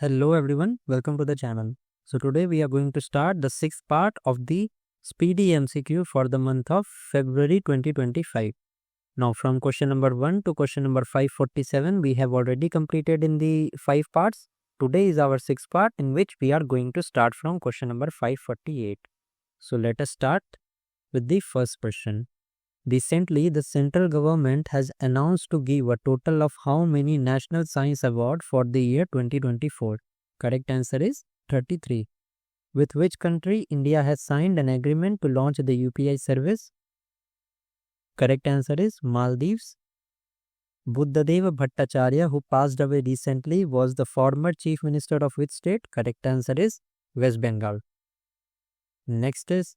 Hello everyone, welcome to the channel. So today we are going to start the sixth part of the Speedy MCQ for the month of February 2025. Now from question number 1 to question number 547 we have already completed in the 5 parts. Today is our sixth part in which we are going to start from question number 548. So let us start with the first question. Recently, the central government has announced to give a total of how many National Science Award for the year 2024? Correct answer is 33. With which country India has signed an agreement to launch the UPI service? Correct answer is Maldives. Buddhadeva Bhattacharya, who passed away recently, was the former chief minister of which state? Correct answer is West Bengal. Next is,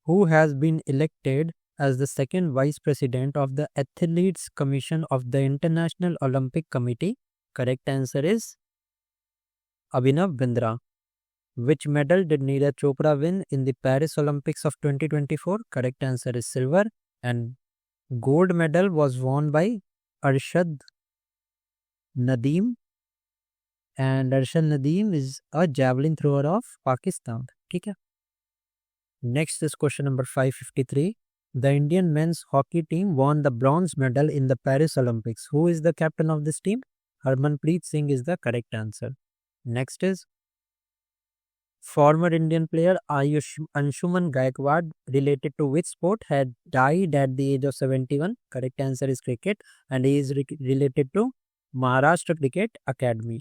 who has been elected as the second vice president of the Athletes Commission of the International Olympic Committee? Correct answer is Abhinav Bindra. Which medal did Neeraj Chopra win in the Paris Olympics of 2024? Correct answer is silver. And gold medal was won by Arshad Nadeem. And Arshad Nadeem is a javelin thrower of Pakistan. Okay. Next is question number 553. The Indian men's hockey team won the bronze medal in the Paris Olympics. Who is the captain of this team? Harmanpreet Singh is the correct answer. Next is, former Indian player Anshuman Gaikwad, related to which sport, had died at the age of 71? Correct answer is cricket, and he is related to Maharashtra Cricket Academy.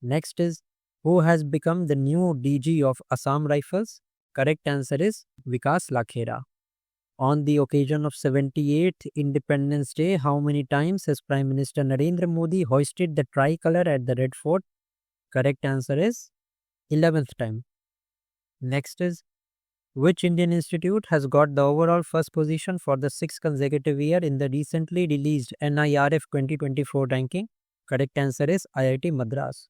Next is, who has become the new DG of Assam Rifles? Correct answer is Vikas Lakhera. On the occasion of 78th Independence Day, how many times has Prime Minister Narendra Modi hoisted the tricolor at the Red Fort? Correct answer is 11th time. Next is, which Indian institute has got the overall first position for the 6th consecutive year in the recently released NIRF 2024 ranking? Correct answer is IIT Madras.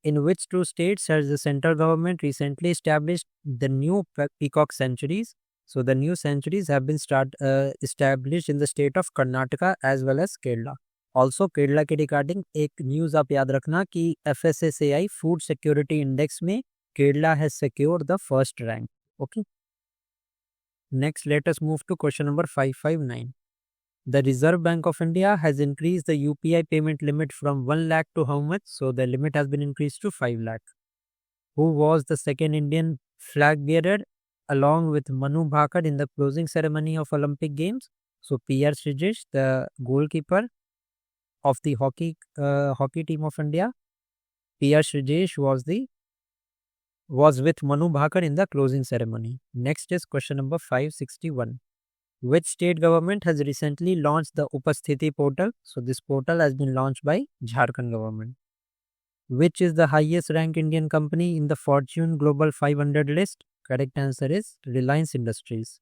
In which two states has the central government recently established the new peacock sanctuaries? So the new sanctuaries have been established in the state of Karnataka as well as Kerala. Also Kerala के regarding एक news आप याद रखना कि FSSAI food security index में Kerala has secured the first rank. Okay. Next, let us move to question number 559. The Reserve Bank of India has increased the UPI payment limit from 1 lakh to how much? So the limit has been increased to 5 lakh. Who was the second Indian flag bearer along with Manu Bhakar in the closing ceremony of Olympic Games? So PR Srijesh, the goalkeeper of the hockey team of India, PR Srijesh was with Manu Bhakar in the closing ceremony. Next is question number 561. Which state government has recently launched the Upasthiti portal? So this portal has been launched by Jharkhand government. Which is the highest ranked Indian company in the Fortune Global 500 list? Correct answer is Reliance Industries.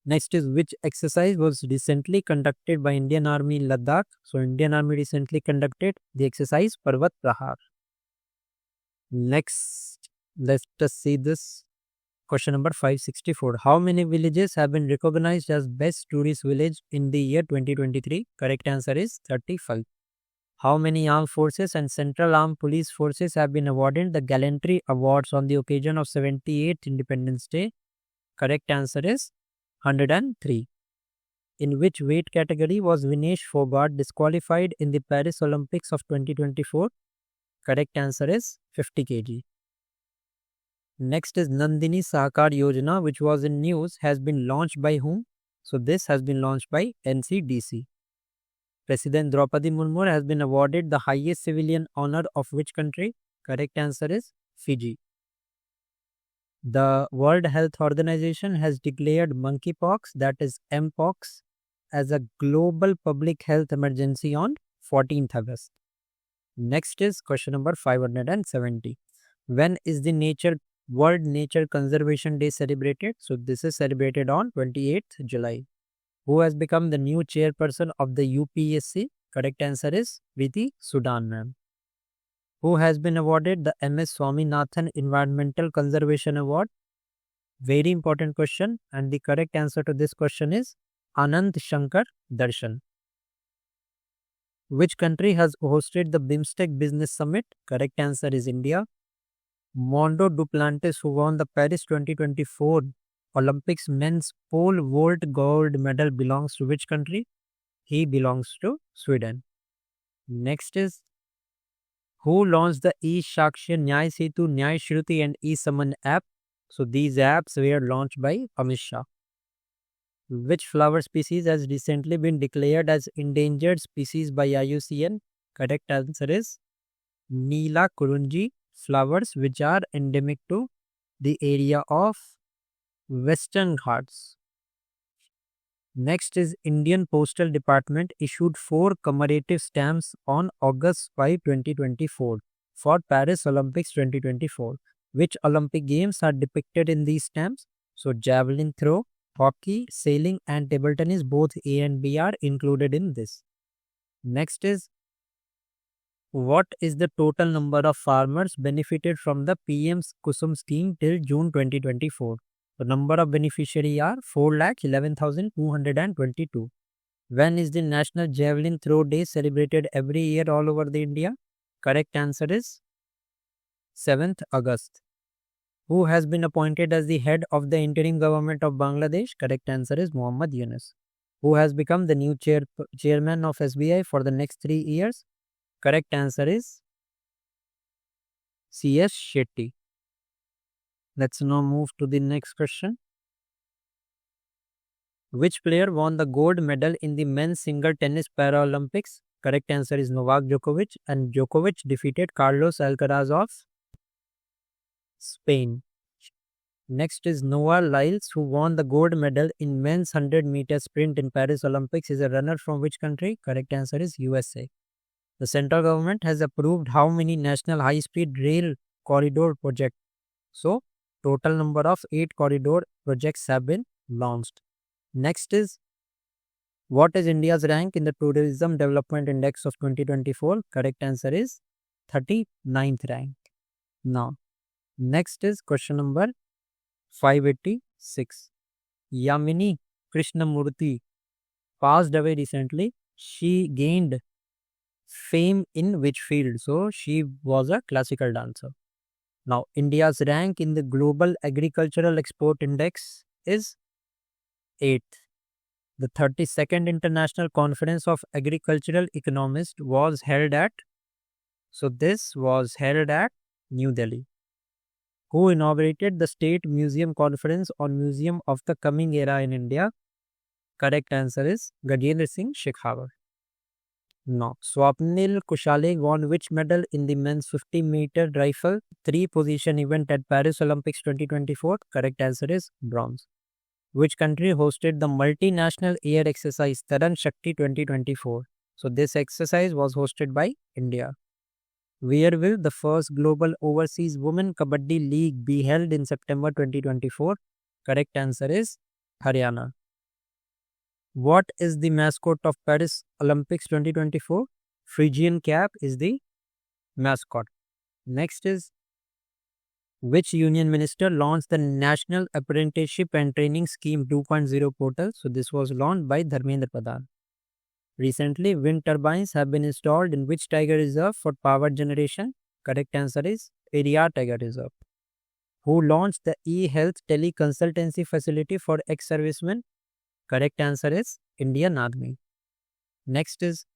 Next is, which exercise was recently conducted by Indian Army in Ladakh? So Indian Army recently conducted the exercise Parvat Prahar. Next, let us see this question number 564. How many villages have been recognized as best tourist village in the year 2023? Correct answer is 35. How many armed forces and central armed police forces have been awarded the Gallantry Awards on the occasion of 78th Independence Day? Correct answer is 103. In which weight category was Vinesh Fogart disqualified in the Paris Olympics of 2024? Correct answer is 50 kg. Next is Nandini Sahakar Yojana, which was in news, has been launched by whom? So this has been launched by NCDC. President Draupadi Murmu has been awarded the highest civilian honor of which country? Correct answer is Fiji. The World Health Organization has declared monkeypox, that is Mpox, as a global public health emergency on 14th August. Next is question number 570. When is the World Nature Conservation Day celebrated? So this is celebrated on 28th July. Who has become the new chairperson of the UPSC? Correct answer is Preeti Sudan ma'am. Who has been awarded the MS Swaminathan Environmental Conservation Award? Very important question, and the correct answer to this question is Anand Shankar Darshan. Which country has hosted the BIMSTEC Business Summit? Correct answer is India. Mondo Duplantis, who won the Paris 2024 Olympics men's pole vault gold medal, belongs to which country? He belongs to Sweden. Next is, who launched the E-Shakshya, Nyay Setu, Nyay Shruti and E-Saman app? So these apps were launched by Amit Shah. Which flower species has recently been declared as endangered species by IUCN? Correct answer is Neela Kurunji flowers, which are endemic to the area of Western Ghats. Next is, Indian Postal Department issued 4 commemorative stamps on August 5, 2024 for Paris Olympics 2024. Which Olympic games are depicted in these stamps? So javelin throw, hockey, sailing and table tennis, both A and B are included in this. Next is, what is the total number of farmers benefited from the PM's Kusum scheme till June 2024? The number of beneficiaries are 4,11,222. When is the National Javelin Throw Day celebrated every year all over the India? Correct answer is 7th August. Who has been appointed as the head of the interim government of Bangladesh? Correct answer is Muhammad Yunus. Who has become the new chairman of SBI for the next 3 years? Correct answer is C.S. Shetty. Let's now move to the next question. Which player won the gold medal in the men's single tennis Paralympics? Correct answer is Novak Djokovic, and Djokovic defeated Carlos Alcaraz of Spain. Next is, Noah Lyles, who won the gold medal in men's 100-meter sprint in Paris Olympics, is a runner from which country? Correct answer is USA. The central government has approved how many national high-speed rail corridor projects? So, total number of 8 corridor projects have been launched. Next is, what is India's rank in the Tourism Development Index of 2024? Correct answer is 39th rank. Now, next is question number 586. Yamini Krishnamurthy passed away recently. She gained fame in which field? So, she was a classical dancer. Now, India's rank in the Global Agricultural Export Index is 8th. The 32nd International Conference of Agricultural Economists was held at, so this was held at New Delhi. Who inaugurated the State Museum Conference on Museum of the Coming Era in India? Correct answer is Gajendra Singh Shekhawat. No. Swapnil Kushale won which medal in the men's 50-meter rifle 3-position event at Paris Olympics 2024? Correct answer is bronze. Which country hosted the multinational air exercise Taran Shakti 2024? So this exercise was hosted by India. Where will the first Global Overseas Women Kabaddi League be held in September 2024? Correct answer is Haryana. What is the mascot of Paris Olympics 2024? Phrygian cap is the mascot. Next is, which union minister launched the National Apprenticeship and Training Scheme 2.0 portal? So this was launched by Dharmendra Pradhan. Recently, wind turbines have been installed in which tiger reserve for power generation? Correct answer is Periyar Tiger Reserve. Who launched the e-health teleconsultancy facility for ex-servicemen? Correct answer is Indian Army. Next is,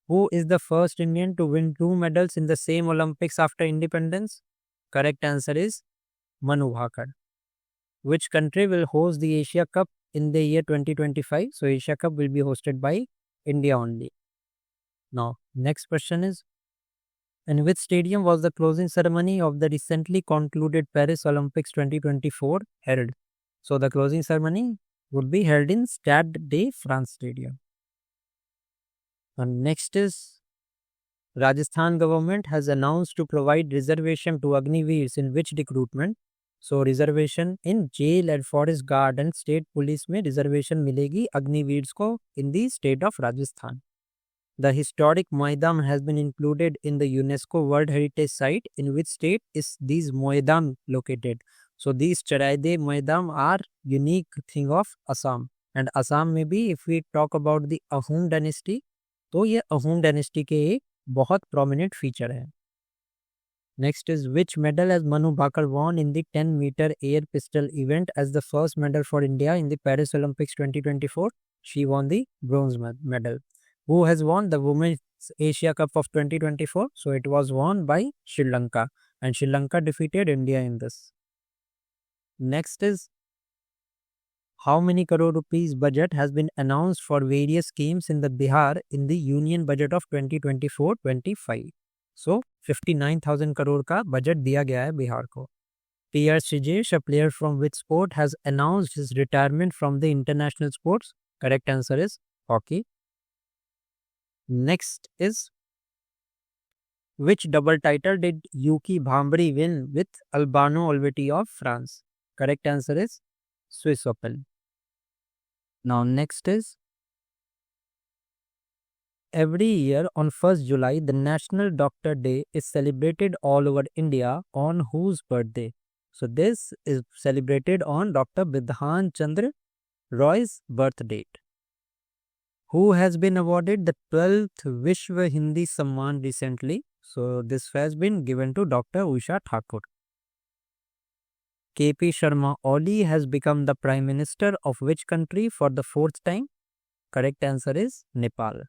who is the first Indian to win 2 medals in the same Olympics after independence? Correct answer is Manu Bhakar. Which country will host the Asia Cup in the year 2025? So Asia Cup will be hosted by India only. Now, next question is, in which stadium was the closing ceremony of the recently concluded Paris Olympics 2024 held? So the closing ceremony would be held in Stade de France Stadium. And next is, Rajasthan government has announced to provide reservation to Agniveers in which recruitment? So reservation in jail and forest guard and state police में reservation मिलेगी अग्निवीर्स को in the state of Rajasthan. The historic Moidam has been included in the UNESCO World Heritage Site. In which state is these Moidam located? So these Charaide Moidam are unique thing of Assam. And Assam maybe if we talk about the Ahom dynasty, तो ये अहूम dynasty के एक बहुत prominent feature है। Next is which medal has Manu Bhakar won in the 10-meter air pistol event as the first medal for India in the Paris Olympics 2024? She won the bronze medal. Who has won the Women's Asia Cup of 2024? So it was won by Sri Lanka, and Sri Lanka defeated India in this. Next is how many crore rupees budget has been announced for various schemes in the Bihar in the Union Budget of 2024-25? So 59,000 crore का budget दिया गया है बिहार को. P.R. Shijesh, a player from which sport, has announced his retirement from the international sports? Correct answer is hockey. Next is which double title did Yuki Bhambri win with Albano Olvetti of France? Correct answer is Swiss Open. Now next is every year on 1st July, the National Doctor Day is celebrated all over India on whose birthday? So this is celebrated on Dr. Bidhan Chandra Roy's birth date. Who has been awarded the 12th Vishwa Hindi Samman recently? So this has been given to Dr. Usha Thakur. KP Sharma Oli has become the Prime Minister of which country for the 4th time? Correct answer is Nepal.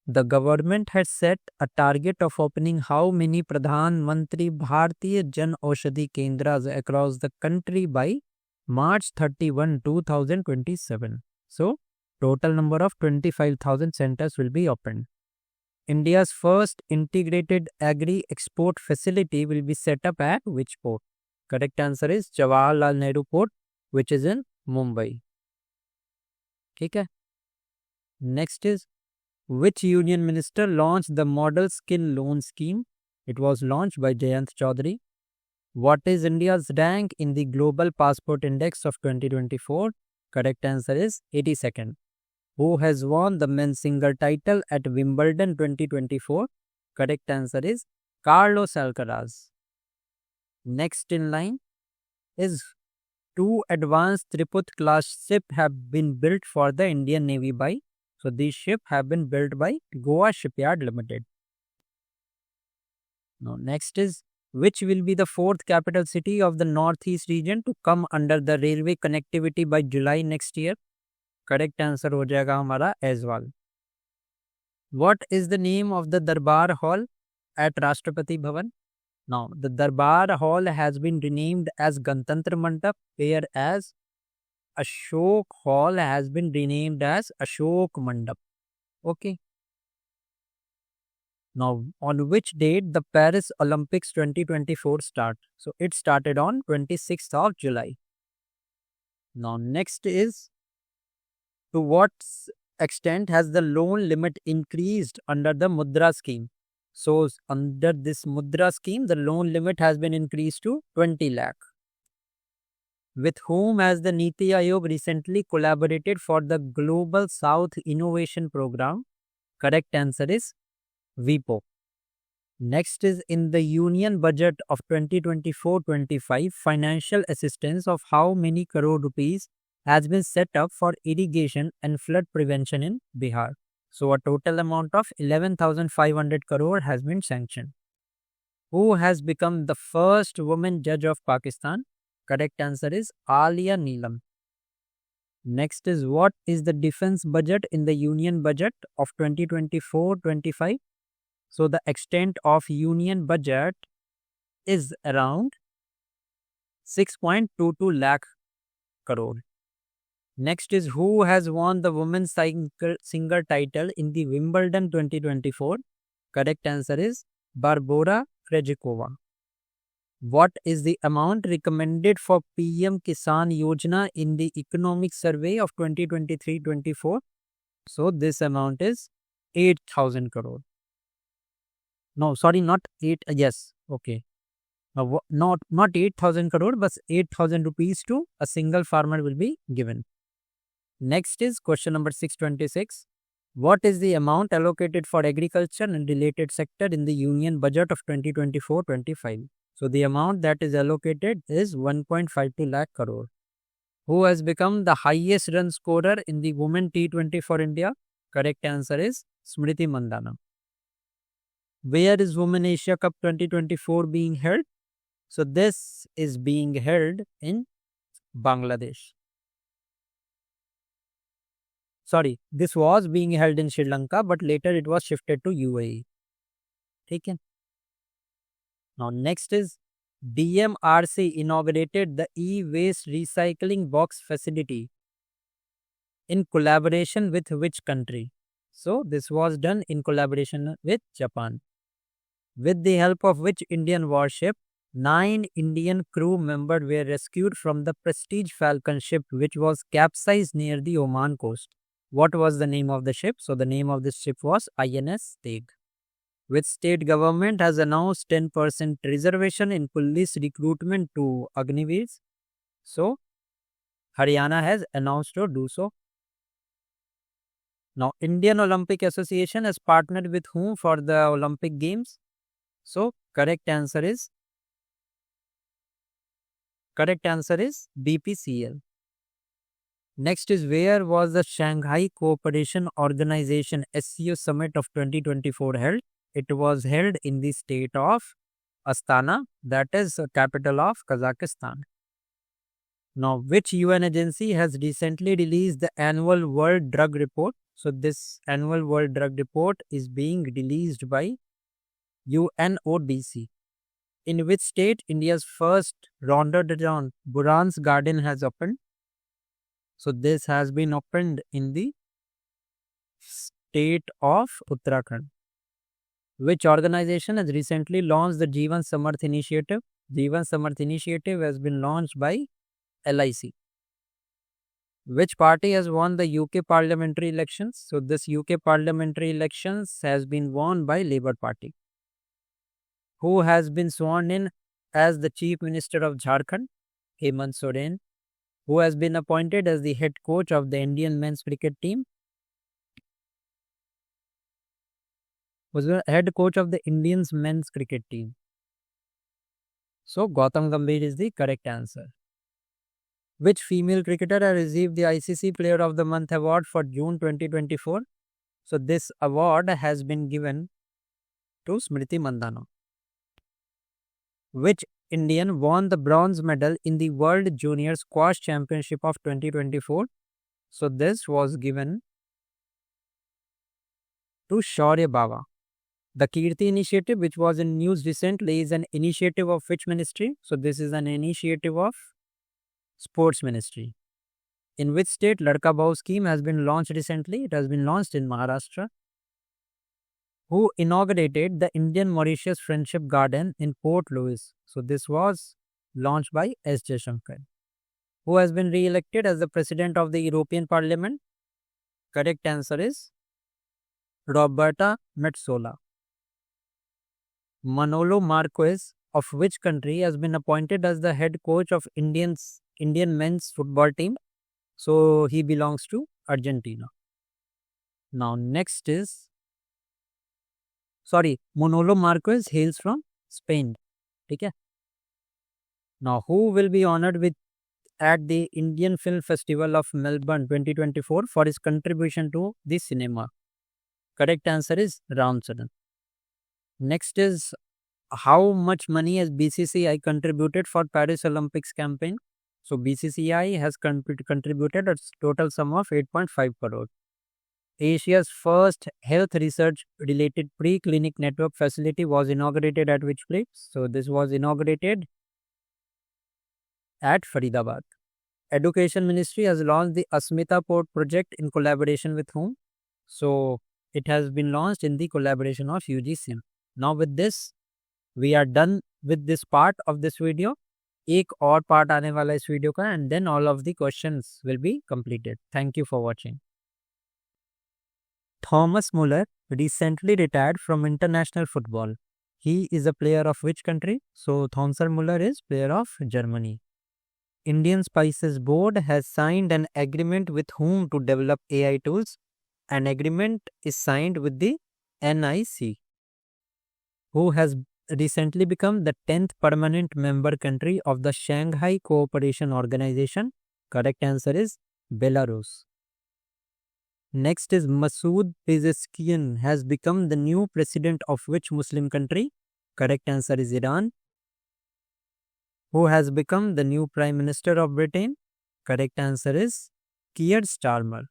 The government has set a target of opening how many Pradhan Mantri Bharatiya Jan Aushadhi Kendras across the country by March 31, 2027. So, total number of 25,000 centers will be opened. India's first integrated agri-export facility will be set up at which port? Correct answer is Jawaharlal Nehru Port, which is in Mumbai. Okay. Next is which union minister launched the model skill loan scheme? It was launched by Jayant Chaudhary. What is India's rank in the Global Passport Index of 2024? Correct answer is 82nd. Who has won the men's single title at Wimbledon 2024? Correct answer is Carlos Alcaraz. Next in line is two advanced Triput class ships have been built for the Indian Navy by. So these ships have been built by Goa Shipyard Limited. Now next is which will be the 4th capital city of the Northeast region to come under the railway connectivity by July next year? Correct answer हो जाएगा हमारा Aizawl. What is the name of the Darbar Hall at Rashtrapati Bhavan? Now the Darbar Hall has been renamed as Gantantra Mandap, whereas Ashok Hall has been renamed as Ashok Mandap. Okay. Now, on which date the Paris Olympics 2024 start? So, it started on 26th of July. Now, next is to what extent has the loan limit increased under the Mudra scheme? So, under this Mudra scheme, the loan limit has been increased to 20 lakh. With whom has the Niti Aayog recently collaborated for the Global South Innovation Program? Correct answer is WIPO. Next is in the Union Budget of 2024-25, financial assistance of how many crore rupees has been set up for irrigation and flood prevention in Bihar? So a total amount of 11,500 crore has been sanctioned. Who has become the first woman judge of Pakistan? Correct answer is Alia Neelam. Next is what is the defense budget in the Union Budget of 2024-25? So the extent of Union Budget is around 6.22 lakh crore. Next is who has won the women's single title in the Wimbledon 2024? Correct answer is Barbora Krejcikova. What is the amount recommended for PM Kisan Yojana in the Economic Survey of 2023-24? So this amount is 8,000 crore. No, sorry, not 8. Yes, okay. Not 8,000 crore, but 8,000 rupees to a single farmer will be given. Next is question number 626. What is the amount allocated for agriculture and related sector in the Union Budget of 2024-25? So the amount that is allocated is 1.52 lakh crore. Who has become the highest run scorer in the Women T20 for India? Correct answer is Smriti Mandhana. Where is Women Asia Cup 2024 being held? So this is being held in Bangladesh. Sorry, this was being held in Sri Lanka, but later it was shifted to UAE. Okay. Now next is DMRC inaugurated the e-waste recycling box facility in collaboration with which country? So this was done in collaboration with Japan. With the help of which Indian warship, 9 Indian crew members were rescued from the Prestige Falcon ship which was capsized near the Oman coast. What was the name of the ship? So the name of this ship was INS Teg. Which state government has announced 10% reservation in police recruitment to Agniveers? So Haryana has announced to do so. Now Indian Olympic Association has partnered with whom for the Olympic Games? So correct answer is BPCL. Next is where was the Shanghai Cooperation Organization SCO Summit of 2024 held? It was held in the state of Astana, that is the capital of Kazakhstan. Now, which UN agency has recently released the annual World Drug Report? So, this annual World Drug Report is being released by UNODC. In which state India's first Rhododendron Buran's garden has opened? So, this has been opened in the state of Uttarakhand. Which organization has recently launched the Jeevan Samarth Initiative? Jeevan Samarth Initiative has been launched by LIC. Which party has won the UK parliamentary elections? So this UK parliamentary elections has been won by Labour Party. Who has been sworn in as the Chief Minister of Jharkhand? Hemant Soren. Who has been appointed as the head coach of the Indian men's cricket team? Was the head coach of the Indians men's cricket team. So Gautam Gambhir is the correct answer. Which female cricketer has received the ICC Player of the Month award for June 2024? So this award has been given to Smriti Mandhana. Which Indian won the bronze medal in the World Junior Squash Championship of 2024? So this was given to Shaurya Bawa. The Kirti initiative, which was in news recently, is an initiative of which ministry? So this is an initiative of Sports Ministry. In which state Ladka Bahut scheme has been launched recently? It has been launched in Maharashtra. Who inaugurated the Indian Mauritius Friendship Garden in Port Louis? So this was launched by S. Jaishankar. Who has been re-elected as the President of the European Parliament? Correct answer is Roberta Metsola. Manolo Marquez of which country has been appointed as the head coach of Indian men's football team? So he belongs to Argentina. Now next is Manolo Marquez hails from Spain. Okay. Now who will be honored with at the Indian Film Festival of Melbourne 2024 for his contribution to the cinema? Correct answer is Ram Charan. Next is how much money has BCCI contributed for Paris Olympics campaign? So BCCI has contributed a total sum of 8.5 crore. Asia's first health research related pre-clinic network facility was inaugurated at which place? So this was inaugurated at Faridabad. Education Ministry has launched the Asmita Port project in collaboration with whom? So it has been launched in the collaboration of UGSIM. Now with this, we are done with this part of this video. एक और part आने वाला इस video का and then all of the questions will be completed. Thank you for watching. Thomas Muller recently retired from international football. He is a player of which country? So Thomas Muller is player of Germany. Indian Spices Board has signed an agreement with whom to develop AI tools. An agreement is signed with the NIC, who has recently become the 10th permanent member country of the Shanghai Cooperation Organization. Correct answer is Belarus. Next is Masood Pezeshkian has become the new president of which Muslim country? Correct answer is Iran. Who has become the new Prime Minister of Britain? Correct answer is Keir Starmer.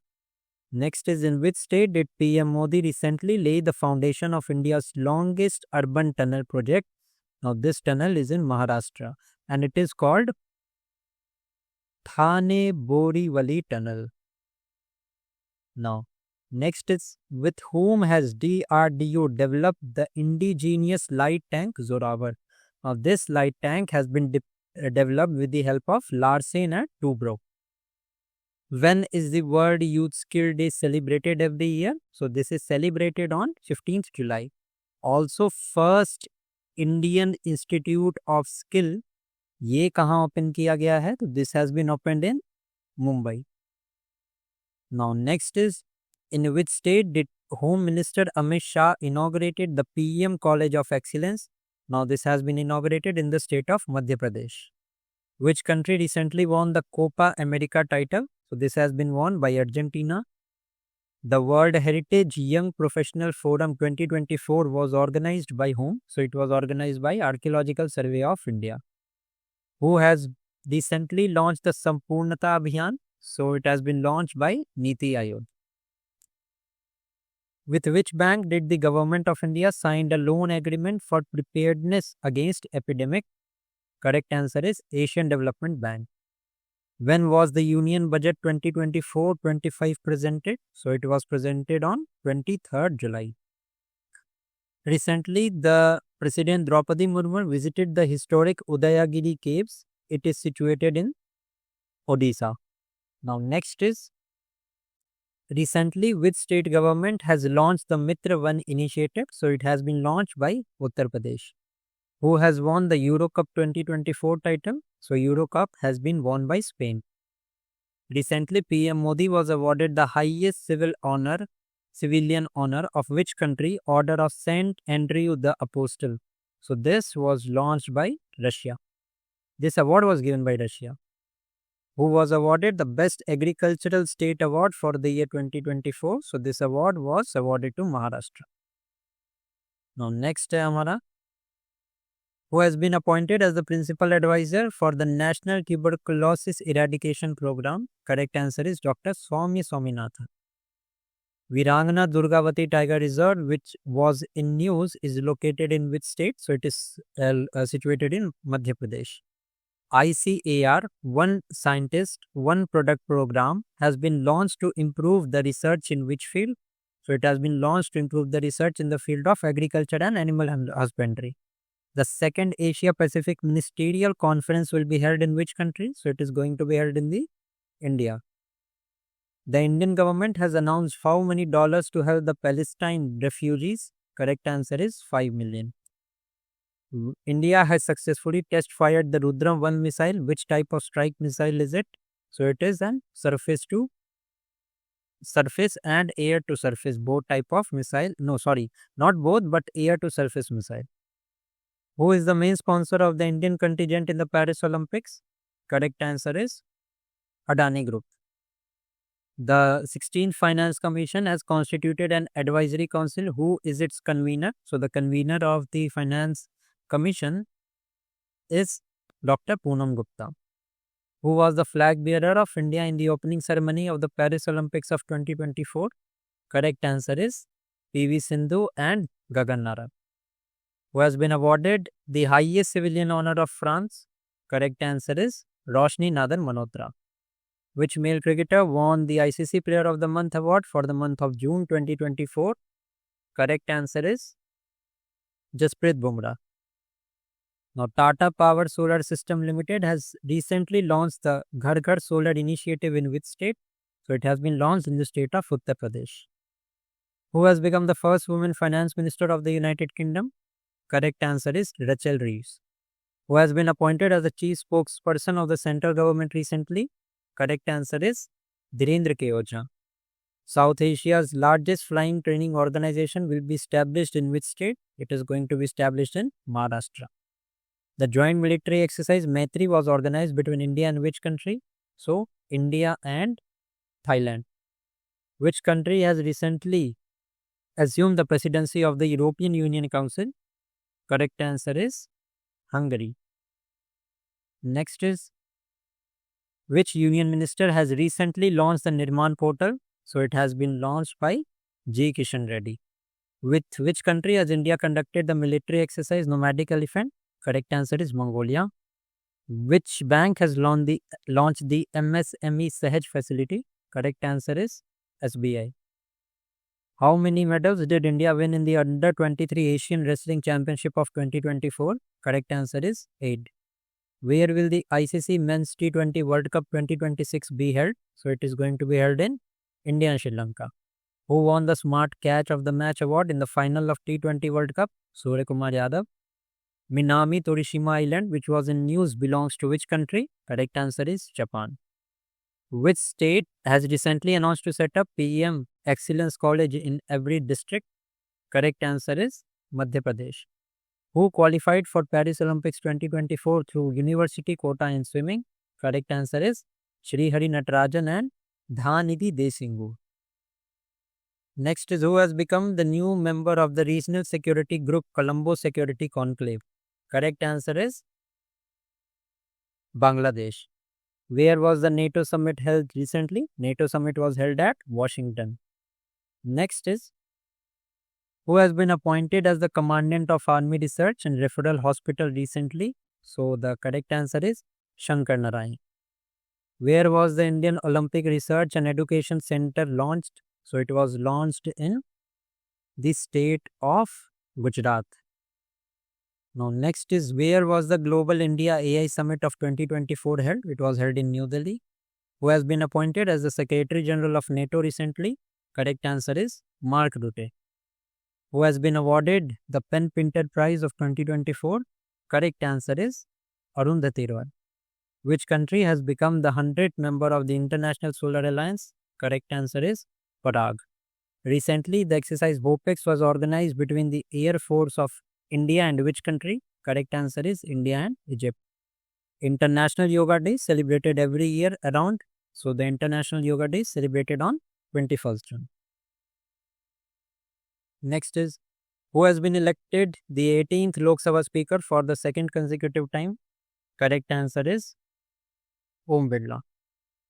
Next is in which state did PM Modi recently lay the foundation of India's longest urban tunnel project? Now this tunnel is in Maharashtra and it is called Thane Borivali Tunnel. Now next is with whom has DRDO developed the indigenous light tank Zorawar? Now this light tank has been developed with the help of Larsen and Toubro. When is the World Youth Skill Day celebrated every year? So this is celebrated on 15th July. Also first Indian Institute of Skill ये कहाँ open किया गया है? तो this has been opened in Mumbai. Now next is in which state did Home Minister Amit Shah inaugurated the PM College of Excellence? Now this has been inaugurated in the state of Madhya Pradesh. Which country recently won the Copa America title? So this has been won by Argentina. The World Heritage Young Professional Forum 2024 was organized by whom? So it was organized by Archaeological Survey of India. Who has recently launched the Sampurnata Abhiyan? So it has been launched by Niti Aayog. With which bank did the government of India sign a loan agreement for preparedness against epidemic? Correct answer is Asian Development Bank. When was the Union Budget 2024-25 presented? So it was presented on 23rd July. Recently, the President Draupadi Murmu visited the historic Udayagiri caves. It is situated in Odisha. Now next is recently which state government has launched the Mitra One initiative? So it has been launched by Uttar Pradesh. Who has won the Euro Cup 2024 title? So Euro Cup has been won by Spain. Recently PM Modi was awarded the highest civilian honor of which country? Order of Saint Andrew the Apostle. So this was launched by Russia. This award was given by Russia. Who was awarded the Best Agricultural State Award for the year 2024? So this award was awarded to Maharashtra. Now next है हमारा who has been appointed as the principal advisor for the National Tuberculosis Eradication Program? Correct answer is Dr. Soumya Swaminathan. Virangana Durgavati Tiger Reserve, which was in news, is located in which state? So it is situated in Madhya Pradesh. ICAR, One Scientist, One Product program has been launched to improve the research in which field? So it has been launched to improve the research in the field of agriculture and animal husbandry. The second Asia Pacific Ministerial Conference will be held in which country? So it is going to be held in India. The Indian government has announced how many dollars to help the Palestine refugees? Correct answer is 5 million. India has successfully test fired the Rudram 1 missile. Which type of strike missile is it? So it is an surface to surface and air to surface, both type of missile. No, sorry, not both, but air to surface missile. Who is the main sponsor of the Indian contingent in the Paris Olympics? Correct answer is Adani Group. The 16th Finance Commission has constituted an advisory council. Who is its convener? So the convener of the Finance Commission is Dr. Poonam Gupta. Who was the flag bearer of India in the opening ceremony of the Paris Olympics of 2024? Correct answer is PV Sindhu and Gagan Narang. Who has been awarded the highest civilian honor of France? Correct answer is Roshni Nadan Malhotra. Which male cricketer won the ICC Player of the Month award for the month of June 2024? Correct answer is Jasprit Bumrah. Now, Tata Power Solar System Limited has recently launched the Ghar Ghar Solar Initiative in which state? So it has been launched in the state of Uttar Pradesh. Who has become the first woman finance minister of the United Kingdom? Correct answer is Rachel Reeves. Who has been appointed as the chief spokesperson of the central government recently? Correct answer is Dhirendra K. Ojha. South Asia's largest flying training organization will be established in which state? It is going to be established in Maharashtra. The joint military exercise Maitri was organized between India and which country? So, India and Thailand. Which country has recently assumed the presidency of the European Union Council? Correct answer is Hungary. Next is, which union minister has recently launched the Nirman portal? So it has been launched by G. Kishan Reddy. With which country has India conducted the military exercise Nomadic Elephant? Correct answer is Mongolia. Which bank has launched the MSME Sahaj facility? Correct answer is SBI. How many medals did India win in the Under 23 Asian Wrestling Championship of 2024? Correct answer is 8. Where will the ICC Men's T20 World Cup 2026 be held? So it is going to be held in India and Sri Lanka. Who won the Smart Catch of the Match award in the final of T20 World Cup? Surya Kumar Yadav. Minami Torishima Island, which was in news, belongs to which country? Correct answer is Japan. Which state has recently announced to set up PM Excellence College in every district? Correct answer is Madhya Pradesh. Who qualified for Paris Olympics 2024 through university quota in swimming? Correct answer is Shri Hari Natarajan and Dhanidhi Desingu. Next is, who has become the new member of the regional security group Colombo Security Conclave? Correct answer is Bangladesh. Where was the NATO summit held recently? NATO summit was held at Washington. Next is, who has been appointed as the commandant of Army Research and Referral Hospital recently? So the correct answer is Shankar Narayan. Where was the Indian Olympic Research and Education Center launched? So it was launched in the state of Gujarat. Now next is, where was the Global India AI Summit of 2024 held? It was held in New Delhi. Who has been appointed as the Secretary General of NATO recently? Correct answer is Mark Rutte. Who has been awarded the Pen Pinter Prize of 2024? Correct answer is Arundhati Roy. Which country has become the 100th member of the International Solar Alliance? Correct answer is Prague. Recently, the exercise VOPEX was organized between the Air Force of India and which country? Correct answer is India and Egypt. International Yoga Day celebrated every year around. So the International Yoga Day is celebrated on 21st June. Next is, who has been elected the 18th Lok Sabha Speaker for the second consecutive time? Correct answer is Om Birla.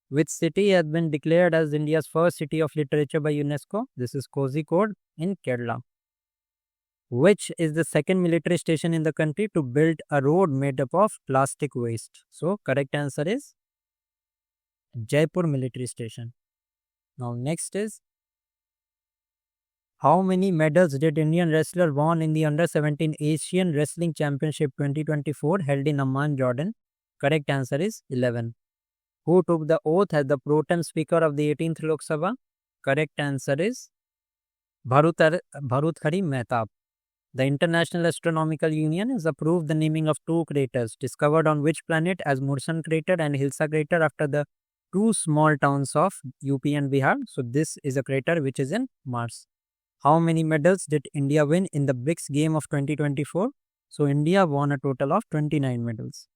Which city has been declared as India's first city of literature by UNESCO? This is Kozhikode in Kerala. Which is the second military station in the country to build a road made up of plastic waste? So correct answer is Jaipur Military Station. Now next is, how many medals did Indian wrestler won in the Under 17 Asian Wrestling Championship 2024 held in Amman, Jordan? Correct answer is 11. Who took the oath as the pro tem speaker of the 18th Lok Sabha? Correct answer is Bharuthari Mehtab. The International Astronomical Union has approved the naming of two craters discovered on which planet as Mursan crater and Hilsa crater after the two small towns of UP and Bihar. So this is a crater which is in Mars. How many medals did India win in the BRICS game of 2024? So India won a total of 29 medals.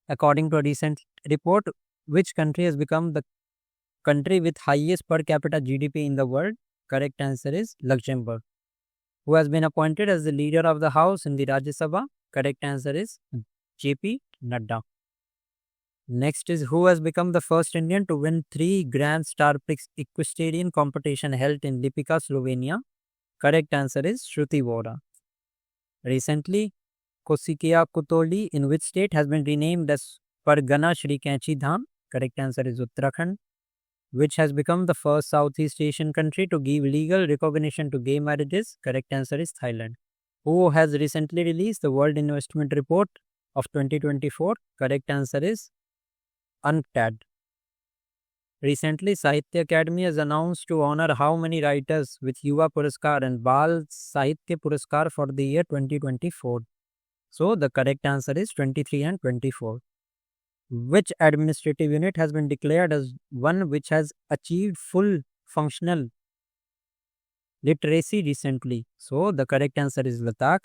According to a recent report, which country has become the country with highest per capita GDP in the world? Correct answer is Luxembourg. Who has been appointed as the leader of the House in the Rajya Sabha? Correct answer is JP Nadda. Next is, who has become the first Indian to win 3 Grand Star Prix equestrian competition held in Lipika, Slovenia? Correct answer is Shruti Vora. Recently, Kosikea Kutoli in which state has been renamed as Pargana Shri Kanchi Dham? Correct answer is Uttarakhand. Which has become the first Southeast Asian country to give legal recognition to gay marriages? Correct answer is Thailand. Who has recently released the World Investment Report of 2024? Correct answer is UNCTAD. Recently, Sahitya Academy has announced to honor how many writers with Yuva Puraskar and Bal Sahitya Puraskar for the year 2024? So the correct answer is 23 and 24. Which administrative unit has been declared as one which has achieved full functional literacy recently? So the correct answer is Ladakh.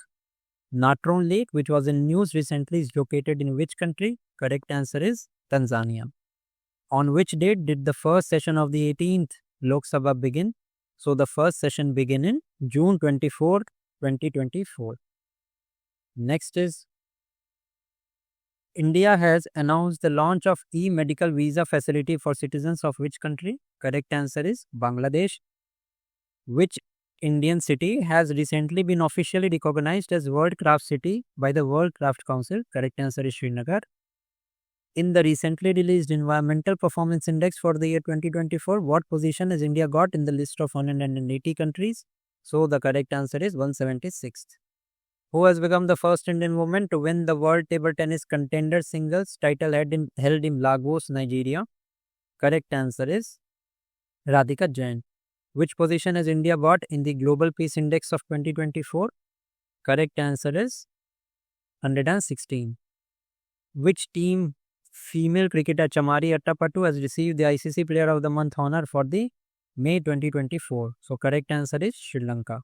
Natron Lake, which was in news recently, is located in which country? Correct answer is Tanzania. On which date did the first session of the 18th Lok Sabha begin. So the first session begin in June 24, 2024. Next is India has announced the launch of e-medical visa facility for citizens of which country? Correct answer is Bangladesh. Which Indian city has recently been officially recognized as World Craft City by the World Craft Council? Correct answer is Srinagar. In the recently released Environmental Performance Index for the year 2024, what position has India got in the list of 180 countries? So the correct answer is 176th. Who has become the first Indian woman to win the World Table Tennis Contender Singles title held in Lagos, Nigeria? Correct answer is Radhika Jain. Which position has India got in the Global Peace Index of 2024? Correct answer is 116. Which team female cricketer Chamari Attapattu has received the ICC Player of the Month honor for the May 2024? So correct answer is Sri Lanka.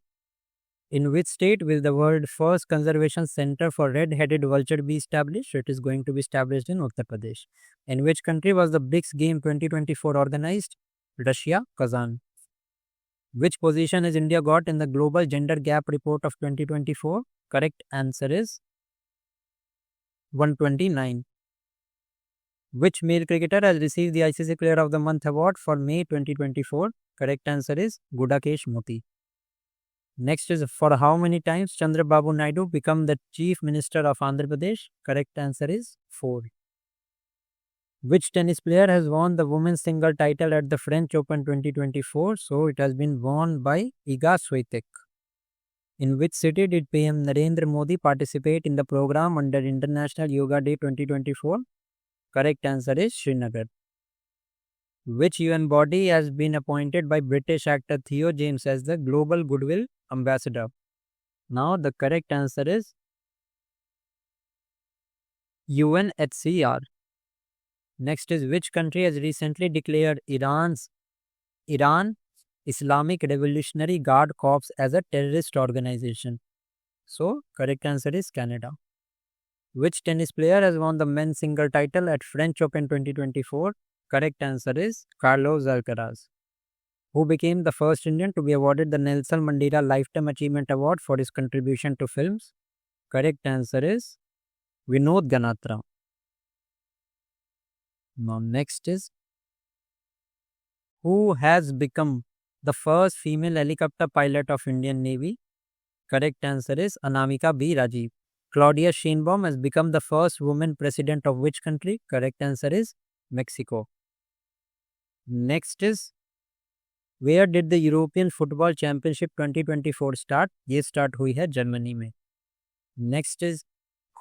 In which state will the world's first conservation center for red-headed vulture be established? It is going to be established in Uttar Pradesh. In which country was the BRICS Game 2024 organized? Russia, Kazan. Which position has India got in the Global Gender Gap Report of 2024? Correct answer is 129. Which male cricketer has received the ICC Player of the Month award for May 2024? Correct answer is Gudakesh Moti. Next is, for how many times Chandrababu Naidu become the Chief Minister of Andhra Pradesh? Correct answer is 4. Which tennis player has won the women's single title at the French Open 2024? So it has been won by Iga Swiatek. In which city did PM Narendra Modi participate in the program under International Yoga Day 2024? Correct answer is Srinagar. Which UN body has been appointed by British actor Theo James as the Global Goodwill Ambassador? Now the correct answer is UNHCR. Next is, which country has recently declared Iran Islamic Revolutionary Guard Corps as a terrorist organization? So correct answer is Canada. Which tennis player has won the men's single title at French Open 2024? Correct answer is Carlos Alcaraz. Who became the first Indian to be awarded the Nelson Mandela Lifetime Achievement Award for his contribution to films? Correct answer is Vinod Ganatra. Now next is, who has become the first female helicopter pilot of Indian Navy? Correct answer is Anamika B. Rajiv. Claudia Sheinbaum has become the first woman president of which country? Correct answer is Mexico. Next is, where did the European Football Championship 2024 start? ये start हुई है Germany में. Next is,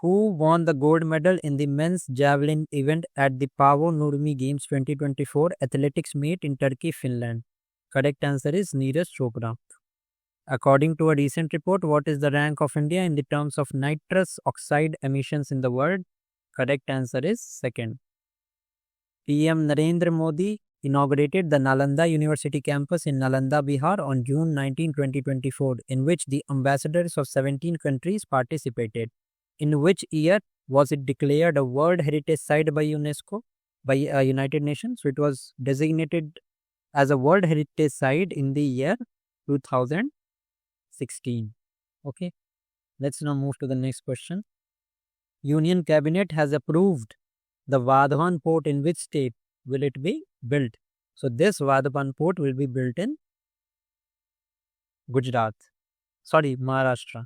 who won the gold medal in the men's javelin event at the Paavo Nurmi Games 2024 athletics meet in Turkey, Finland? Correct answer is Neeraj Chopra. According to a recent report, what is the rank of India in the terms of nitrous oxide emissions in the world? Correct answer is second. PM Narendra Modi inaugurated the Nalanda University campus in Nalanda, Bihar on June 19, 2024, in which the ambassadors of 17 countries participated. In which year was it declared a World Heritage Site by UNESCO, by United Nations? So it was designated as a World Heritage Site in the year 2016. Okay, let's now move to the next question. Union Cabinet has approved the Vadhavan port in which state will it be built? So this Vadhavan port will be built in Maharashtra.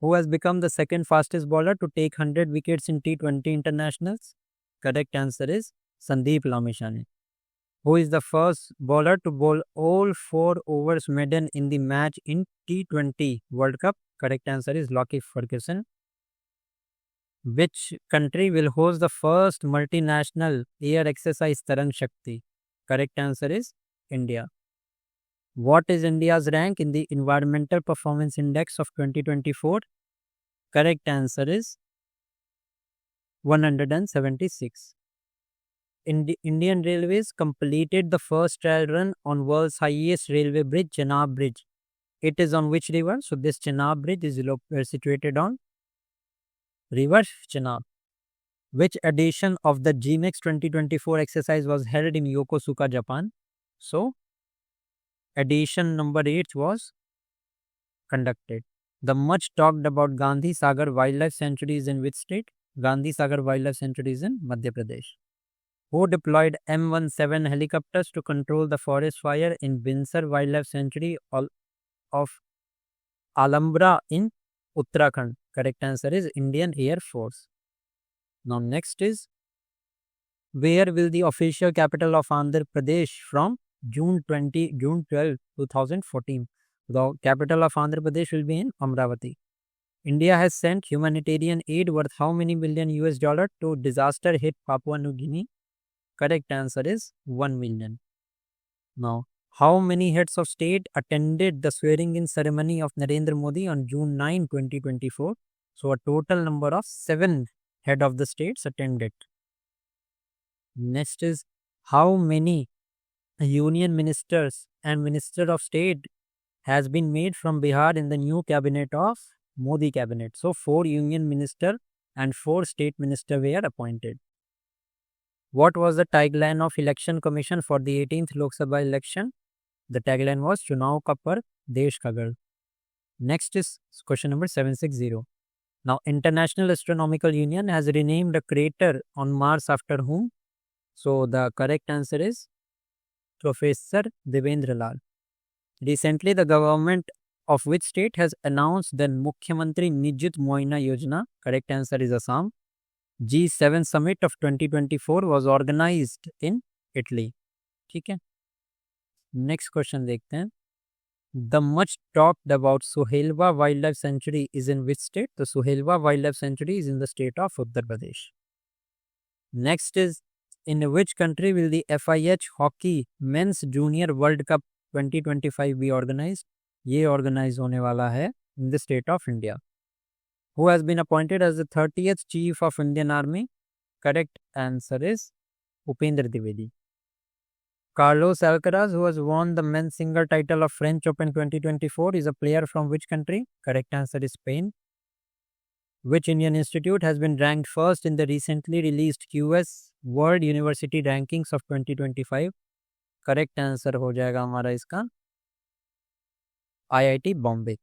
Who has become the second fastest bowler to take 100 wickets in T20 internationals? Correct answer is Sandeep Lamishani. Who is the first bowler to bowl all 4 overs maiden in the match in T20 World Cup? Correct answer is Lockie Ferguson. Which country will host the first multinational air exercise Tarang Shakti? Correct answer is India. What is India's rank in the Environmental Performance Index of 2024? Correct answer is 176. Indian Railways completed the first trial run on world's highest railway bridge, Chenab Bridge. It is on which river? So this Chenab Bridge is situated on River Chenab. Which edition of the GMEX 2024 exercise was held in Yokosuka, Japan? So edition number 8 was conducted. The much talked about Gandhi Sagar Wildlife Sanctuary is in which state? Gandhi Sagar Wildlife Sanctuary is in Madhya Pradesh. Who deployed M17 helicopters to control the forest fire in Binsar Wildlife Sanctuary of Alambra in Uttarakhand? Correct answer is Indian Air Force. Now next is, where will the official capital of Andhra Pradesh from June 12, 2014? The capital of Andhra Pradesh will be in Amravati. India has sent humanitarian aid worth how many million US dollar to disaster hit Papua New Guinea? Correct answer is 1 million. Now, how many heads of state attended the swearing in ceremony of Narendra Modi on June 9, 2024? So, a total number of 7 head of the states attended. Next is, how many union ministers and minister of state has been made from Bihar in the new cabinet of Modi cabinet? So 4 union minister and 4 state minister were appointed. What was the tagline of election commission for the 18th Lok Sabha election? The tagline was Chunav ka par Desh ka gar. Next is question number 760. Now, International Astronomical Union has renamed a crater on Mars after whom? So the correct answer is Professor Devendra Lal. Recently, the government of which state has announced the Mukhyamantri Nijit Moina Yojana? Correct answer is Assam. G7 summit of 2024 was organized in Italy. ठीक है, next question देखते हैं. The much talked about Suhelwa Wildlife Sanctuary is in which state? The Suhelwa Wildlife Sanctuary is in the state of Uttar Pradesh. Next is, in which country will the FIH Hockey Men's Junior World Cup 2025 be organized? ये organize होने वाला है in the state of India. Who has been appointed as the 30th Chief of Indian Army? Correct answer is Upendra Dwivedi. Carlos Alcaraz, who has won the men's single title of French Open 2024, is a player from which country? Correct answer is Spain. Which Indian institute has been ranked first in the recently released QS World University Rankings of 2025? Correct answer हो जाएगा हमारा इसका IIT Bombay.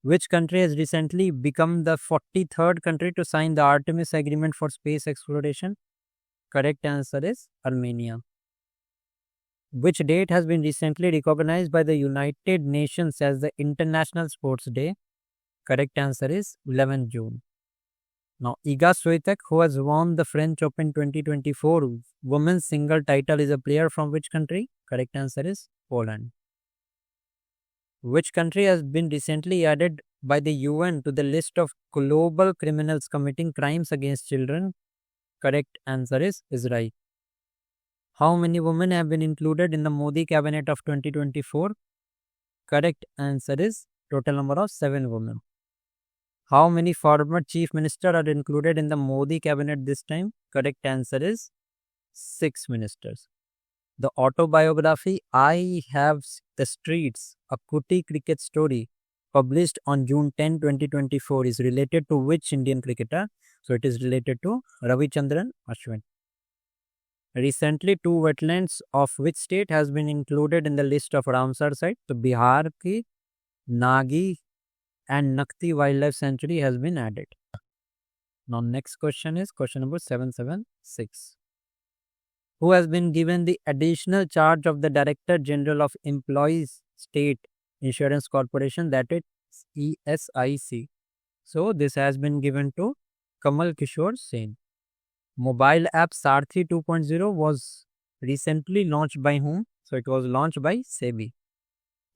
Which country has recently become the 43rd country to sign the Artemis Agreement for space exploration? Correct answer is Armenia. Which date has been recently recognized by the United Nations as the International Sports Day? Correct answer is 11 June. Now, Iga Swiatek, who has won the French Open 2024 women's single title, is a player from which country? Correct answer is Poland. Which country has been recently added by the UN to the list of global criminals committing crimes against children? Correct answer is Israel. How many women have been included in the Modi cabinet of 2024? Correct answer is total number of 7 women. How many former chief ministers are included in the Modi cabinet this time? Correct answer is 6 ministers. The autobiography I Have the Streets, a Kuti cricket story, published on June 10, 2024 is related to which Indian cricketer? So it is related to Ravichandran Ashwin. Recently, 2 wetlands of which state has been included in the list of Ramsar site? So Bihar ki Nagi and Nakti Wildlife Sanctuary has been added. Now next question is question number 776. Who has been given the additional charge of the Director General of Employees State Insurance Corporation, that is ESIC? So this has been given to Kamal Kishore Sen. Mobile app Sarthi 2.0 was recently launched by whom? So it was launched by SEBI.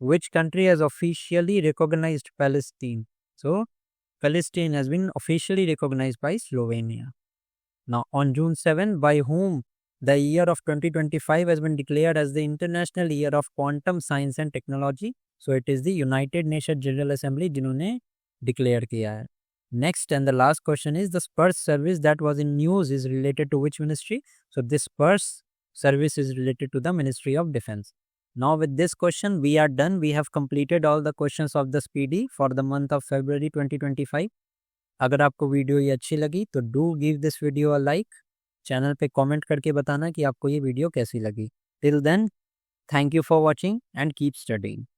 Which country has officially recognized Palestine? So Palestine has been officially recognized by Slovenia. Now on June 7, by whom the year of 2025 has been declared as the International Year of Quantum Science and Technology? So it is the United Nations General Assembly जिन्होंने declare किया है. Next and the last question is, the Spurs service that was in news is related to which ministry? So this Spurs service is related to the Ministry of Defense. Now with this question we are done. We have completed all the questions of the speedy for the month of February 2025. अगर आपको video ये अच्छी लगी तो do give this video a like. Channel पे comment करके बताना कि आपको ये वीडियो कैसी लगी. Till then, thank you for watching and keep studying.